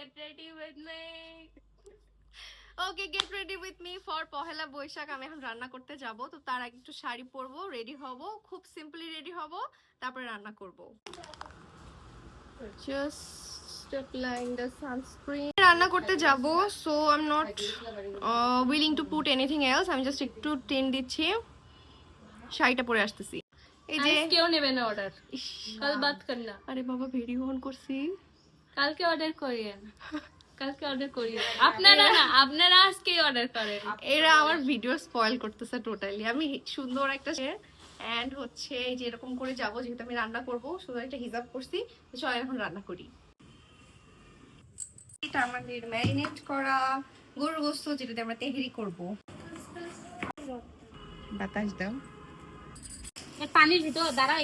get ready with me. Okay, get ready with me for Pohela Boishakh. আমি এখন রান্না করতে যাব, তো তার আগে একটু শাড়ি পরবো, রেডি হব, খুব সিম্পলি রেডি হব, তারপরে রান্না করব। Just applying the sunscreen. রান্না করতে যাব, so I'm not willing to put anything else. আমি জাস্ট একটু টেন দিচ্ছি, শাড়িটা পরে আসতেছি। এই যে কেউ নেবে না অর্ডার, কাল বাদ করনা। আরে বাবা ভিডিও অন করছি, কালকে অর্ডার করিয়েন, কালকে অর্ডার করিয়েন। আপনারা না, আপনারা আজকে অর্ডার করেন। এরা আমার ভিডিও স্পয়েল করতেছে টোটালি। আমি সুন্দর একটা এন্ড হচ্ছে যে এরকম করে যাব, যেহেতু আমি রান্না করব, সুন্দর একটা হিজাব করছি, তো চল এখন রান্না করি। এটা আমাদের ম্যারিনেট করা গরুর গোশত, যেটাতে আমরা তেহরি করব। বাতাস দাও, পানির ভিতর দাঁড়া।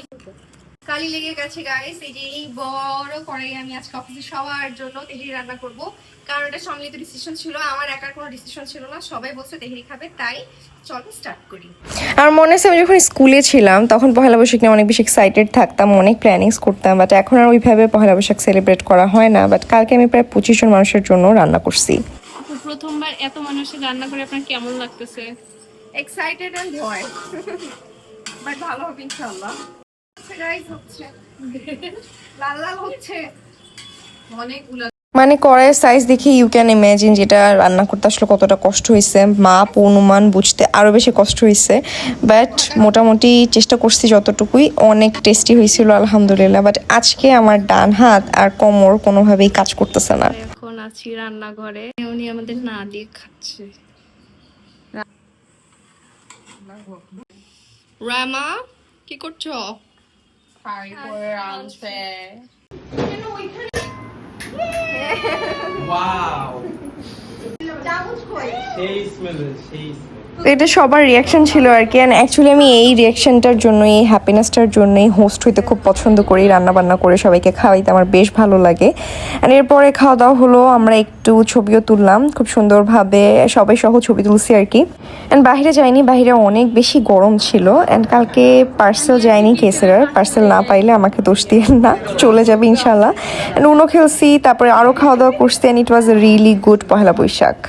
কালি লেগে গেছে গাইস। এই যে এই বড় কড়াই আমি আজকে অফিসে সবার জন্য তেহরি রান্না করব, কারণ এটা সম্মিলিত ডিসিশন ছিল, আমার একার কোনো ডিসিশন ছিল না। সবাই বলছে তেহরি খাবে, তাই চলো স্টার্ট করি। আর মনে আছে আমি যখন স্কুলে ছিলাম তখন পহেলা বৈশাখ নিয়ে অনেক বেশি এক্সাইটেড থাকতাম, অনেক প্ল্যানিংস করতাম, বাট এখন আর ওইভাবে পহেলা বৈশাখ সেলিব্রেট করা হয় না। বাট কালকে আমি প্রায় 25 জন মানুষের জন্য রান্না করছি। প্রথমবার এত মানুষের রান্না করে আপনার কেমন লাগতেছে? এক্সাইটেড এন্ড ভয়, বাট ভালো হবে ইনশাআল্লাহ। গাইস হচ্ছে লাল লাল হচ্ছে অনেকগুলো। মানে কড়াইয়ের সাইজ দেখে ইউ ক্যান ইমাজিন যেটা রান্না করতে আসলে কতটা কষ্ট হয়েছে, মাপ অনুমান বুঝতে আরও বেশি কষ্ট হয়েছে। বাট মোটামুটি চেষ্টা করছি যতটুকুই, অনেক টেস্টি হয়েছিল আলহামদুলিল্লাহ। বাট আজকে আমার ডান হাত আর কোমর কোনোভাবেই কাজ করতেছে না। এখন আছি রান্নাঘরে, উনি আমাদের না দিয়ে খাচ্ছে। রামা কি করছো? এটা সবার রিয়াকশন ছিল আর কি। অ্যান্ড অ্যাকচুয়ালি আমি এই রিয়াকশনটার জন্য, এই হ্যাপিনেসটার জন্যই হোস্ট হইতে খুব পছন্দ করি। রান্নাবান্না করে সবাইকে খাওয়াইতে আমার বেশ ভালো লাগে। অ্যান্ড এরপরে খাওয়া দাওয়া হলো, আমরা একটু ছবিও তুললাম, খুব সুন্দরভাবে সবাই সহ ছবি তুলছি আর কি। অ্যান্ড বাইরে যাইনি, বাইরে অনেক বেশি গরম ছিল। অ্যান্ড কালকে পার্সেল যায়নি কেসেরার, পার্সেল না পাইলে আমাকে দোষ দিয়ে না, চলে যাবে ইনশাল্লাহ। অ্যান্ড উনো খেলছি, তারপরে আরও খাওয়া দাওয়া করছি। And it was a really good Pohela Boishakh.